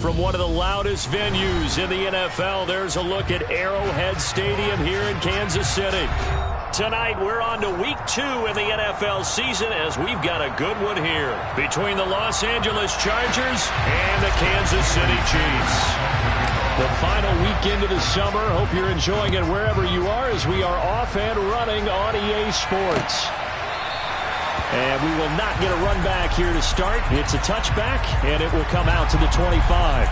From one of the loudest venues in the NFL, there's a look at Arrowhead Stadium here in Kansas City. Tonight, we're on to week 2 in the NFL season as we've got a good one here between the Los Angeles Chargers and the Kansas City Chiefs. The final weekend of the summer. Hope you're enjoying it wherever you are as we are off and running on EA Sports. And we will not get a run back here to start. It's a touchback, and it will come out to the 25.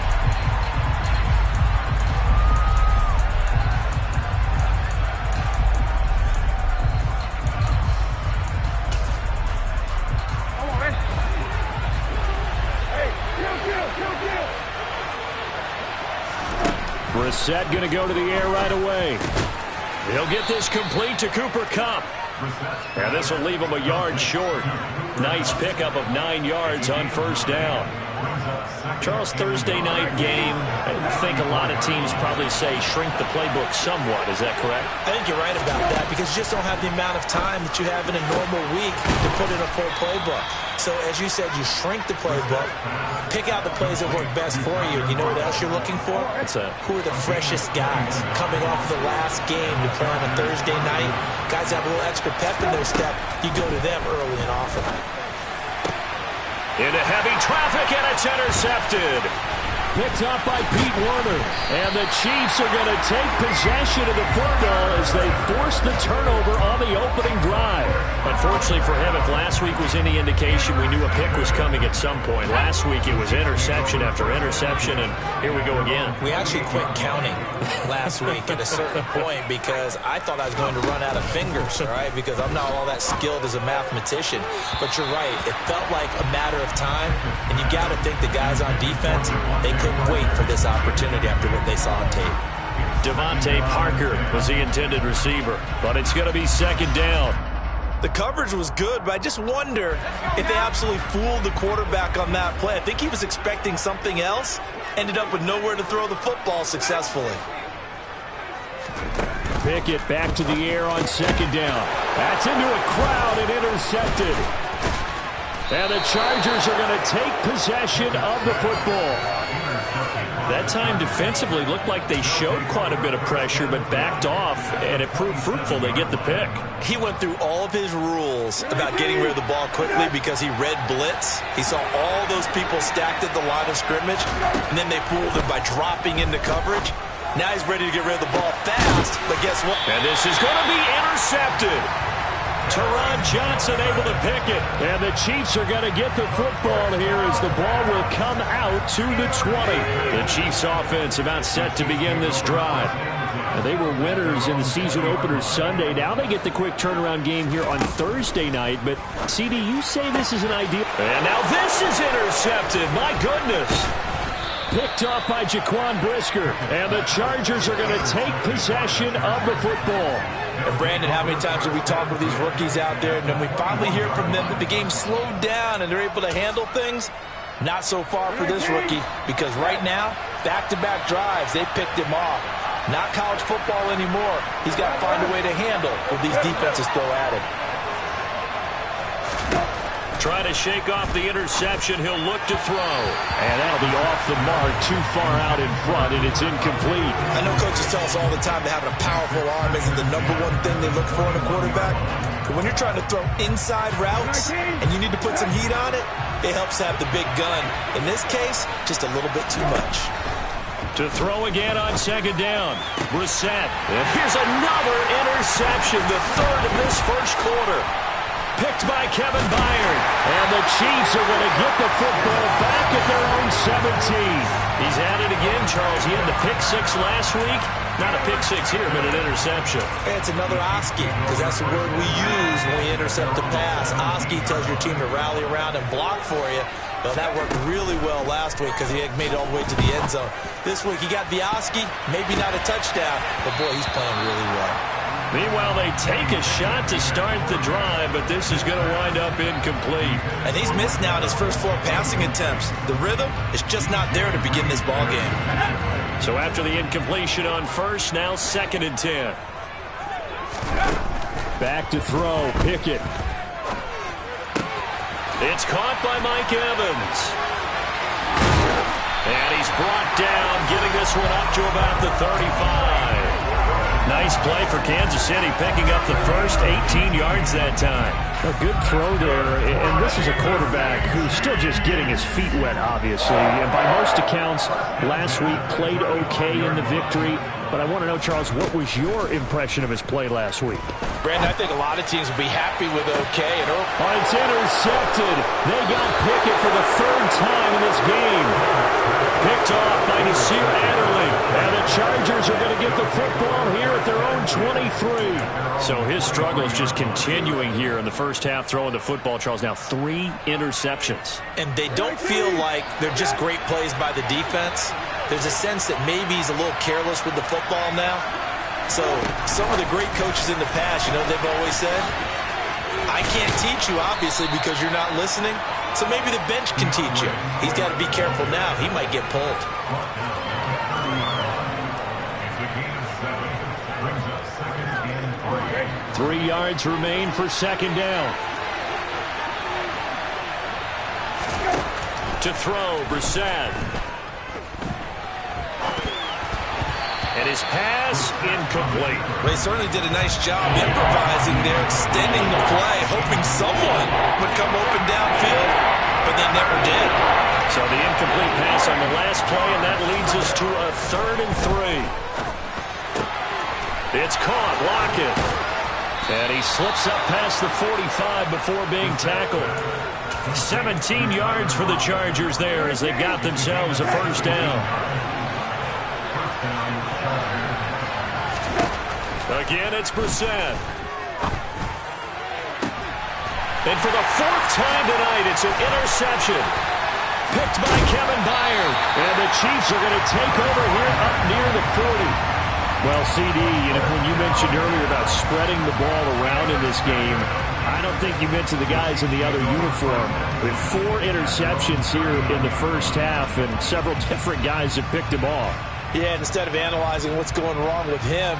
Brissett going to go to the air right away. He'll get this complete to Cooper Kupp. And this will leave him a yard short. Nice pickup of 9 yards on first down. Charles, Thursday night game, I think a lot of teams probably say shrink the playbook somewhat. Is that correct? I think you're right about that because you just don't have the amount of time that you have in a normal week to put in a full playbook. So as you said, you shrink the playbook, pick out the plays that work best for you. You know what else you're looking for? Who are the freshest guys coming off the last game to play on a Thursday night? Guys have a little extra pep in their step. You go to them early and often. Into heavy traffic, and it's intercepted. Picked up by Pete Werner. And the Chiefs are going to take possession of the football as they force the turnover on the opening drive. Unfortunately for him, if last week was any indication, we knew a pick was coming at some point. Last week it was interception after interception, and here we go again. We actually quit counting last week at a certain point because I thought I was going to run out of fingers, all right, because I'm not all that skilled as a mathematician. But you're right. It felt like a matter of time, and you got to think the guys on defense, they couldn't wait for this opportunity after what they saw on tape. Devontae Parker was the intended receiver, but it's going to be second down. The coverage was good, but I just wonder if they absolutely fooled the quarterback on that play. I think he was expecting something else, ended up with nowhere to throw the football successfully. Pickett back to the air on second down. That's into a crowd and intercepted. And the Chargers are going to take possession of the football. That time defensively looked like they showed quite a bit of pressure but backed off, and it proved fruitful. They get the pick. He went through all of his rules about getting rid of the ball quickly because he read blitz. He saw all those people stacked at the line of scrimmage, and then they fooled him by dropping into coverage. Now he's ready to get rid of the ball fast, but guess what? And this is going to be intercepted. Teron Johnson able to pick it. And the Chiefs are going to get the football here as the ball will come out to the 20. The Chiefs offense about set to begin this drive. And they were winners in the season opener Sunday. Now they get the quick turnaround game here on Thursday night. But, CD, you say this is an ideal. And now this is intercepted. My goodness. Picked off by Jaquan Brisker. And the Chargers are going to take possession of the football. And Brandon, how many times have we talked with these rookies out there, and then we finally hear from them that the game slowed down and they're able to handle things? Not so far for this rookie, because right now, back-to-back drives, they picked him off. Not college football anymore. He's got to find a way to handle what these defenses throw at him. Trying to shake off the interception. He'll look to throw. And that'll be off the mark, too far out in front, and it's incomplete. I know coaches tell us all the time that having a powerful arm isn't the #1 thing they look for in a quarterback. But when you're trying to throw inside routes and you need to put some heat on it, it helps have the big gun. In this case, just a little bit too much. To throw again on second down. Brissett. And here's another interception, the third of this first quarter. Picked by Kevin Byard. And the Chiefs are going to get the football back at their own 17. He's at it again, Charles. He had the pick 6 last week. Not a pick 6 here, but an interception. It's another Oski, because that's the word we use when we intercept a pass. Oski tells your team to rally around and block for you. Well, that worked really well last week because he had made it all the way to the end zone. This week he got the Oski, maybe not a touchdown, but boy, he's playing really well. Meanwhile, they take a shot to start the drive, but this is going to wind up incomplete. And he's missed now in his first 4 passing attempts. The rhythm is just not there to begin this ball game. So after the incompletion on first, now 2nd and 10. Back to throw, Pickett. It's caught by Mike Evans. And he's brought down, getting this one up to about the 35. Nice play for Kansas City, picking up the first 18 yards that time. A good throw there, and this is a quarterback who's still just getting his feet wet, obviously. And by most accounts, last week played okay in the victory. But I want to know, Charles, what was your impression of his play last week? Brandon, I think a lot of teams will be happy with okay. It's intercepted. They got Pickett for the third time in this game. Picked off by Nasir Adderley. And the Chargers are going to get the football here at their own 23. So his struggles just continuing here in the first half, throwing the football, Charles. Now 3 interceptions. And they don't feel like they're just great plays by the defense. There's a sense that maybe he's a little careless with the football now. So some of the great coaches in the past, you know, they've always said, I can't teach you, obviously, because you're not listening. So maybe the bench can teach you. He's got to be careful now. He might get pulled. Three yards remain for second down. To throw, Brissett. And his pass incomplete. They certainly did a nice job improvising there, extending the play, hoping someone would come open downfield, but they never did. So the incomplete pass on the last play, and that leads us to a 3rd and 3. It's caught, Lockett. And he slips up past the 45 before being tackled. 17 yards for the Chargers there as they've got themselves a first down. Again, it's Brissett. And for the 4th time tonight, it's an interception. Picked by Kevin Byard. And the Chiefs are going to take over here up near the 40. Well, CD, you know, when you mentioned earlier about spreading the ball around in this game, I don't think you mentioned the guys in the other uniform. With 4 interceptions here in the first half, and several different guys have picked him off. Yeah, instead of analyzing what's going wrong with him,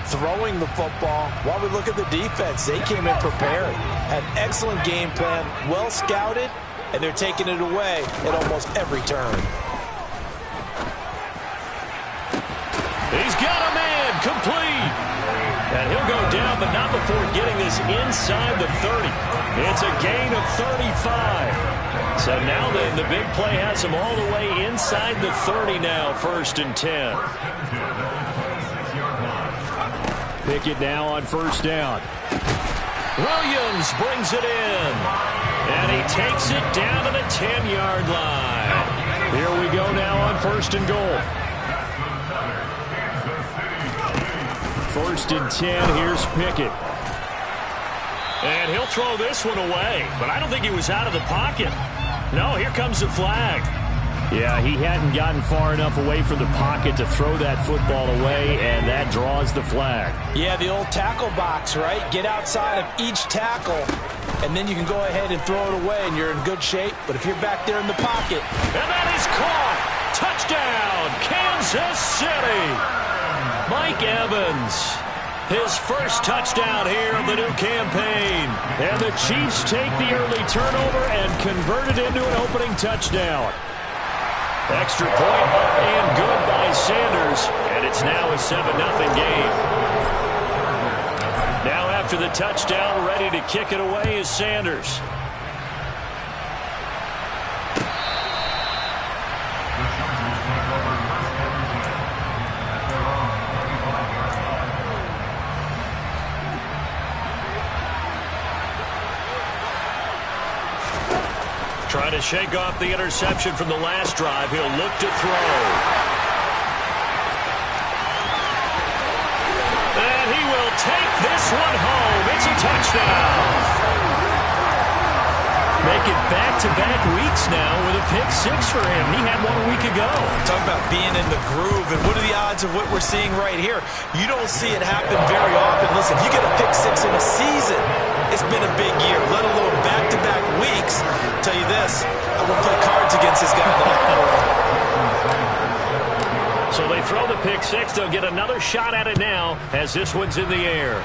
throwing the football, while we look at the defense, they came in prepared. Had an excellent game plan, well scouted, and they're taking it away at almost every turn. He's got a man, complete. And he'll go down, but not before getting this inside the 30. It's a gain of 35. So now the big play has him all the way inside the 30 now, 1st and 10. Pickett now on first down. Williams brings it in. And he takes it down to the 10-yard line. Here we go now on 1st and goal. 1st and 10, here's Pickett. And he'll throw this one away, but I don't think he was out of the pocket. No, here comes the flag. Yeah, he hadn't gotten far enough away from the pocket to throw that football away, and that draws the flag. Yeah, the old tackle box, right? Get outside of each tackle, and then you can go ahead and throw it away, and you're in good shape. But if you're back there in the pocket... And that is caught! Touchdown, Kansas City! Mike Evans, his first touchdown here of the new campaign. And the Chiefs take the early turnover and convert it into an opening touchdown. Extra point up and good by Sanders, and it's now a 7-0 game. Now after the touchdown, ready to kick it away is Sanders. Trying to shake off the interception from the last drive. He'll look to throw. And he will take this one home. It's a touchdown. Making back-to-back weeks now with a pick 6 for him. He had one a week ago. Talk about being in the groove, and what are the odds of what we're seeing right here? You don't see it happen very often. Listen, if you get a pick 6 in a season, it's been a big year, let alone back-to-back weeks. I'll tell you this, I won't play cards against this guy in the locker room. So they throw the pick 6. They'll get another shot at it now as this one's in the air.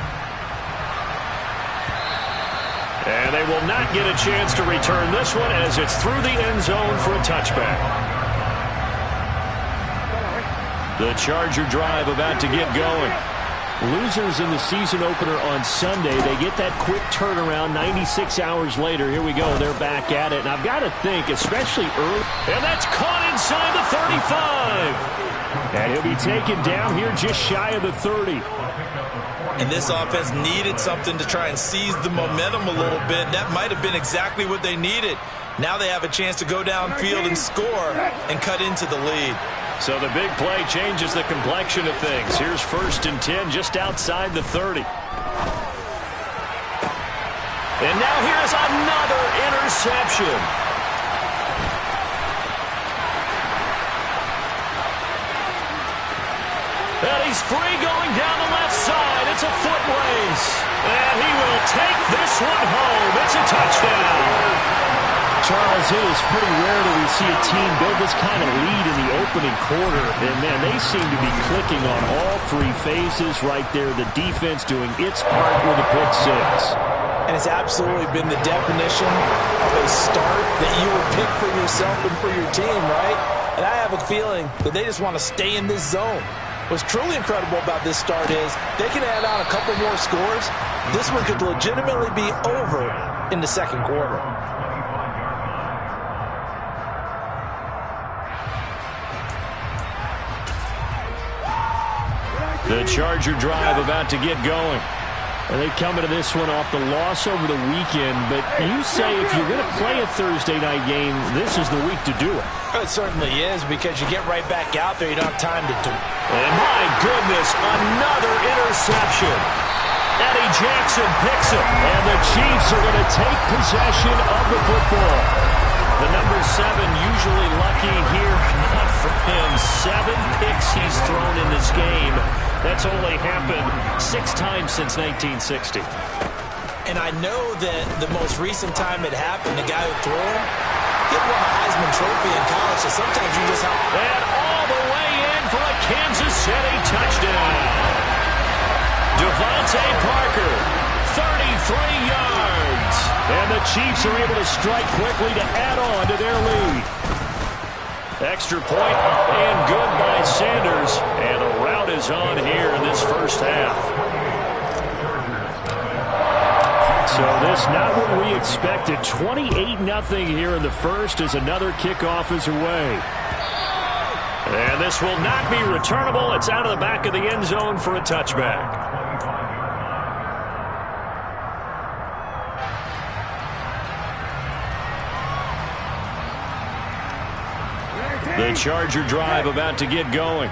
And they will not get a chance to return this one as it's through the end zone for a touchback. The Charger drive about to get going. Losers in the season opener on Sunday, they get that quick turnaround 96 hours later. Here we go. They're back at it. And I've got to think, especially early. And that's caught inside the 35. And he'll be taken down here just shy of the 30. And this offense needed something to try and seize the momentum a little bit. That might have been exactly what they needed. Now they have a chance to go downfield and score and cut into the lead. So the big play changes the complexion of things. Here's 1st and 10 just outside the 30. And now here's another interception. And he's free going down the left side. It's a foot race. And he will take this one home. It's a touchdown. Charles, it is pretty rare that we see a team build this kind of lead in the opening quarter. And, man, they seem to be clicking on all 3 phases right there. The defense doing its part with a pick 6. And it's absolutely been the definition of a start that you would pick for yourself and for your team, right? And I have a feeling that they just want to stay in this zone. What's truly incredible about this start is they can add on a couple more scores. This one could legitimately be over in the second quarter. The Charger drive about to get going. And they come into this one off the loss over the weekend. But you say if you're going to play a Thursday night game, this is the week to do it. It certainly is, because you get right back out there. You don't have time to do it. And my goodness, another interception. Eddie Jackson picks it. And the Chiefs are going to take possession of the football. The number 7 usually lucky here. Not for him. 7 picks he's thrown in this game. That's only happened 6 times since 1960. And I know that the most recent time it happened, the guy who threw him, he won a Heisman Trophy in college, so sometimes you just have... And all the way in for a Kansas City touchdown. Devontae Parker, 33 yards. And the Chiefs are able to strike quickly to add on to their lead. Extra point up and good by Sanders. And the rout is on here in this first half. So this not what we expected. 28-0 here in the first as another kickoff is away. And this will not be returnable. It's out of the back of the end zone for a touchback. The Charger drive about to get going.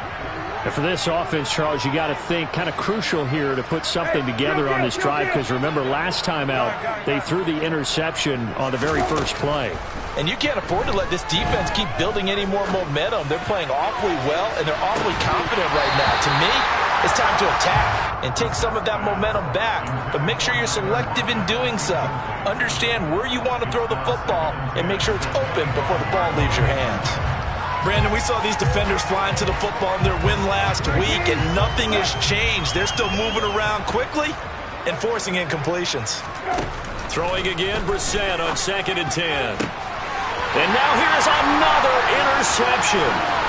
And for this offense, Charles, you got to think kind of crucial here to put something together on this drive, because remember last time out they threw the interception on the very first play. And you can't afford to let this defense keep building any more momentum. They're playing awfully well, and they're awfully confident right now. To me, it's time to attack and take some of that momentum back, but make sure you're selective in doing so. Understand where you want to throw the football and make sure it's open before the ball leaves your hands. Brandon, we saw these defenders flying to the football in their win last week, and nothing has changed. They're still moving around quickly and forcing incompletions. Throwing again, Brissett on 2nd and 10. And now here's another interception.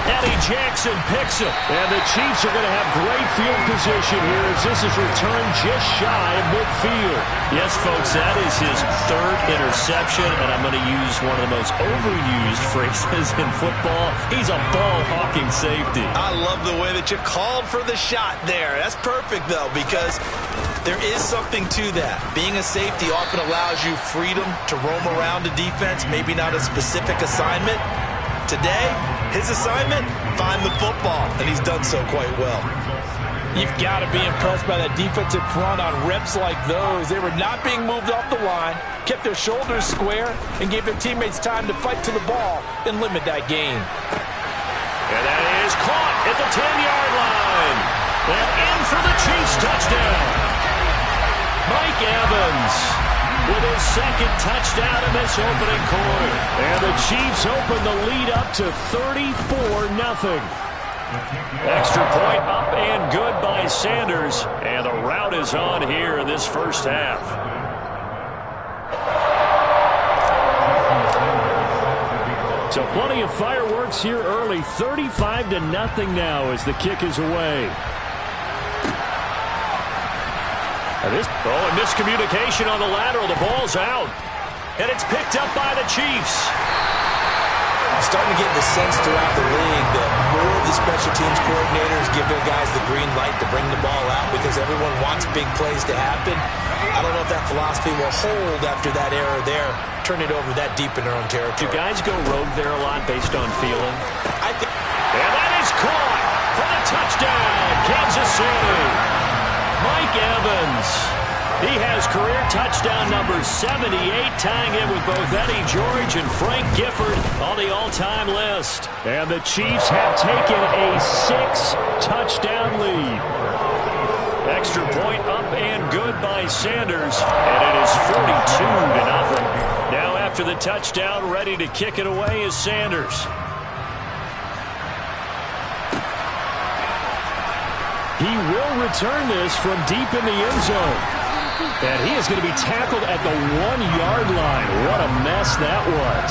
Eddie Jackson picks it. And the Chiefs are going to have great field position here as this is returned just shy of midfield. Yes, folks, that is his 3rd interception, and I'm going to use one of the most overused phrases in football. He's a ball-hawking safety. I love the way that you called for the shot there. That's perfect, though, because there is something to that. Being a safety often allows you freedom to roam around the defense, maybe not a specific assignment. Today, his assignment, find the football, and he's done so quite well. You've got to be impressed by that defensive front on reps like those. They were not being moved off the line, kept their shoulders square, and gave their teammates time to fight to the ball and limit that gain. And that is caught at the 10-yard line. And in for the Chiefs touchdown. Mike Evans with his 2nd touchdown in this opening quarter. And the Chiefs open the lead up to 34-0. Extra point up and good by Sanders. And the rout is on here in this first half. So plenty of fireworks here early. 35-0 now as the kick is away. And miscommunication on the lateral. The ball's out. And it's picked up by the Chiefs. I'm starting to get the sense throughout the league that more of the special teams coordinators give their guys the green light to bring the ball out because everyone wants big plays to happen. I don't know if that philosophy will hold after that error there. Turn it over that deep in their own territory. Do guys go rogue there a lot based on feeling? I think. And that is caught for the touchdown, Kansas City. Mike Evans. He has career touchdown number 78, tying in with both Eddie George and Frank Gifford on the all-time list. And the Chiefs have taken a 6-touchdown lead. Extra point up and good by Sanders, and it is 42-0. Now after the touchdown, ready to kick it away is Sanders. He will return this from deep in the end zone. And he is going to be tackled at the 1-yard line. What a mess that was.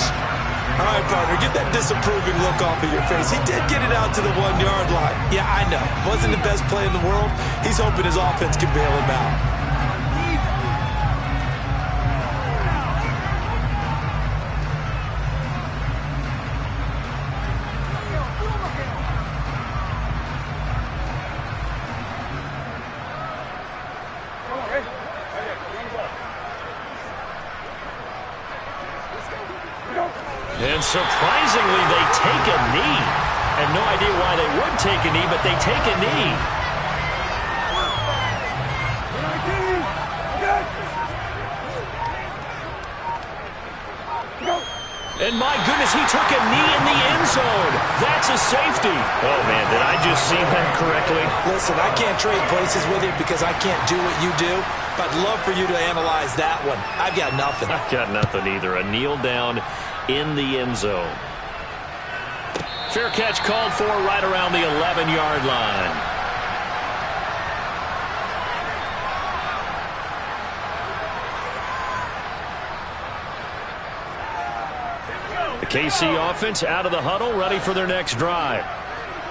All right, partner, get that disapproving look off of your face. He did get it out to the 1-yard line. Yeah, I know. Wasn't the best play in the world. He's hoping his offense can bail him out. And surprisingly, they take a knee. I have no idea why they would take a knee, but they take a knee. And my goodness, he took a knee in the end zone. That's a safety. Oh, man, did I just see that correctly? Listen, I can't trade places with you because I can't do what you do. But I'd love for you to analyze that one. I've got nothing. I've got nothing either. A kneel down in the end zone. Fair catch called for right around the 11-yard line. The KC offense out of the huddle, ready for their next drive.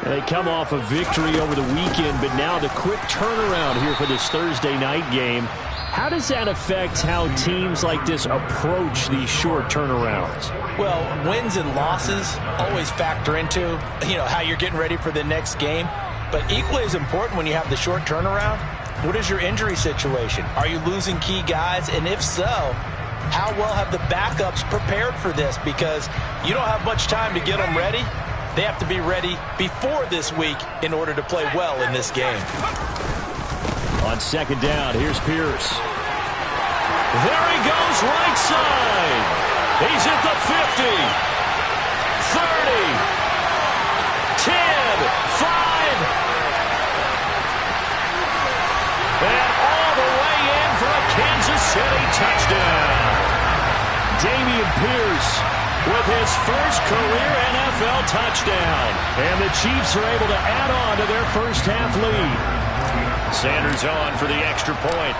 They come off a victory over the weekend, but now the quick turnaround here for this Thursday night game. How does that affect how teams like this approach these short turnarounds? Well, wins and losses always factor into, how you're getting ready for the next game. But equally as important when you have the short turnaround, what is your injury situation? Are you losing key guys? And if so, how well have the backups prepared for this? Because you don't have much time to get them ready. They have to be ready before this week in order to play well in this game. On second down, here's Pierce. There he goes, right side. He's at the 50, 30, 10, 5. And all the way in for a Kansas City touchdown. Damian Pierce with his first career NFL touchdown. And the Chiefs are able to add on to their first half lead. Sanders on for the extra point.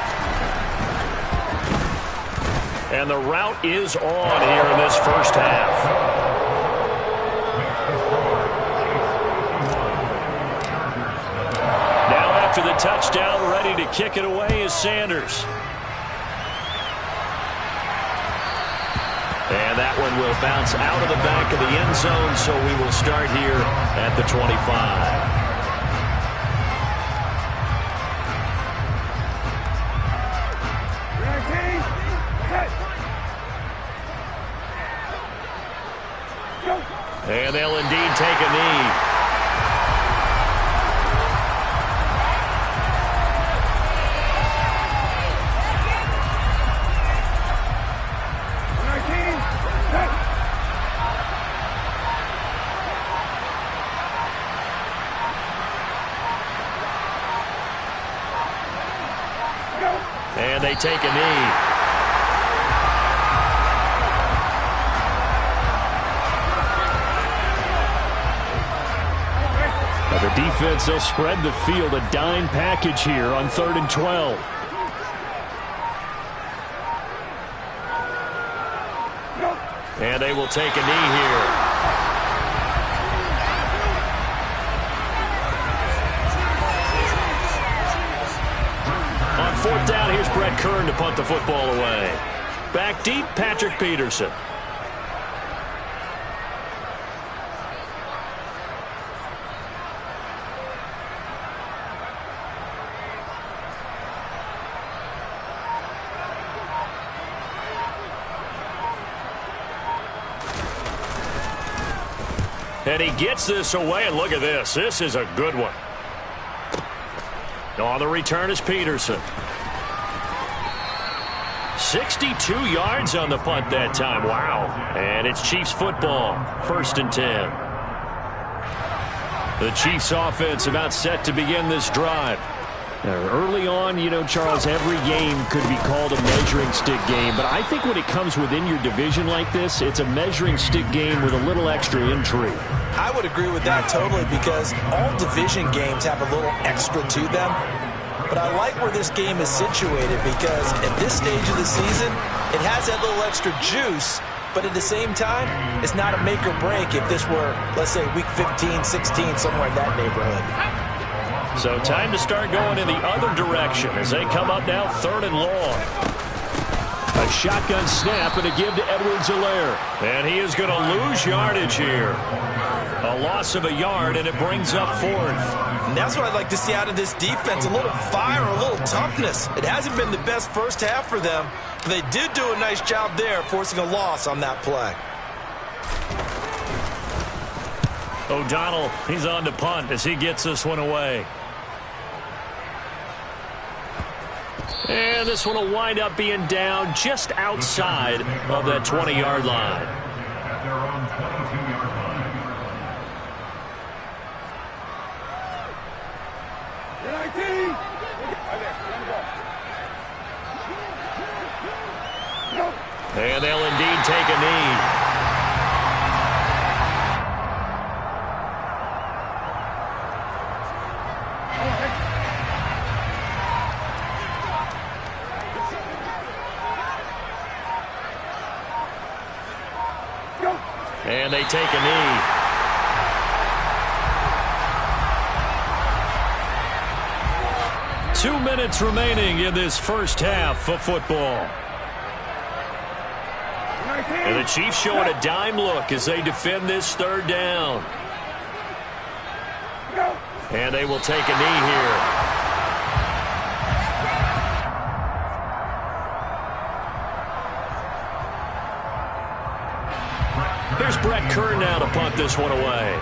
And the route is on here in this first half. Now after the touchdown, ready to kick it away is Sanders. And that one will bounce out of the back of the end zone, so we will start here at the 25. And they'll indeed take a knee. And they take a knee. The defense, they'll spread the field, a dime package here on 3rd and 12. And they will take a knee here. Brett Kern to punt the football away. Back deep, Patrick Peterson. And he gets this away, and look at this. This is a good one. On the return is Peterson. 62 yards on the punt that time. Wow. And it's Chiefs football. 1st and 10. The Chiefs offense about set to begin this drive. Early on, you know, Charles, every game could be called a measuring stick game. But I think when it comes within your division like this, it's a measuring stick game with a little extra intrigue. I would agree with that totally because all division games have a little extra to them. But I like where this game is situated because at this stage of the season, it has that little extra juice. But at the same time, it's not a make or break if this were, let's say, week 15, 16, somewhere in that neighborhood. So time to start going in the other direction as they come up now 3rd and long. A shotgun snap and a give to Edwards-Helaire. And he is going to lose yardage here. A loss of a yard, and it brings up 4th. And that's what I'd like to see out of this defense. A little fire, a little toughness. It hasn't been the best first half for them, but they did do a nice job there forcing a loss on that play. O'Donnell, he's on to punt as he gets this one away. And this one will wind up being down just outside of that 20-yard line. And they'll indeed take a knee. And they take a knee. Two minutes remaining in this first half of football. And the Chiefs showing a dime look as they defend this 3rd down. And they will take a knee here. Here's Brett Kern now to punt this one away.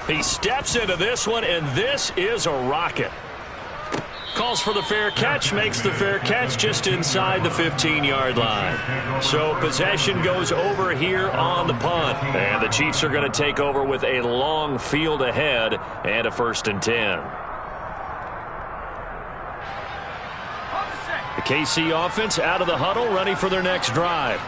He steps into this one, and this is a rocket. Calls for the fair catch, makes the fair catch just inside the 15-yard line. So possession goes over here on the punt. And the Chiefs are going to take over with a long field ahead and a 1st and 10. The KC offense out of the huddle, ready for their next drive.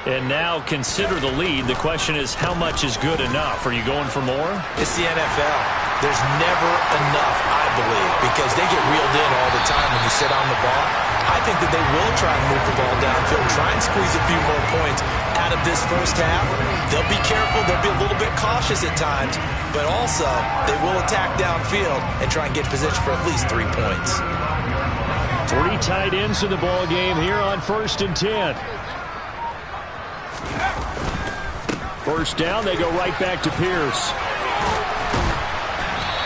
And now consider the lead. The question is, how much is good enough? Are you going for more? It's the NFL. There's never enough, I believe, because they get reeled in all the time when you sit on the ball. I think that they will try and move the ball downfield, try and squeeze a few more points out of this first half. They'll be careful. They'll be a little bit cautious at times, but also they will attack downfield and try and get position for at least 3 points. 3 tight ends in the ball game here on 1st and 10. First down, they go right back to Pierce.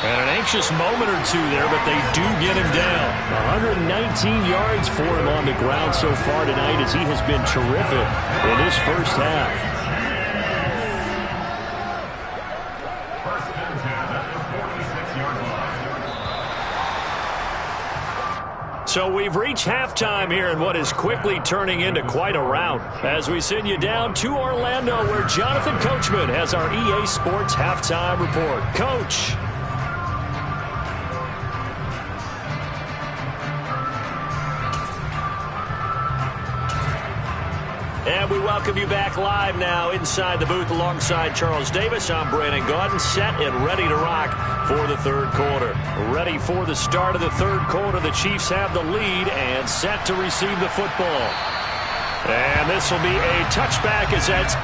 And an anxious moment or two there, but they do get him down. 119 yards for him on the ground so far tonight as he has been terrific in his first half. So we've reached halftime here in what is quickly turning into quite a rout as we send you down to Orlando where Jonathan Coachman has our EA Sports Halftime Report. Coach. And we welcome you back live now inside the booth alongside Charles Davis. I'm Brandon Gaudin, set and ready to rock for the third quarter. Ready for the start of the third quarter. The Chiefs have the lead and set to receive the football. And this will be a touchback as that's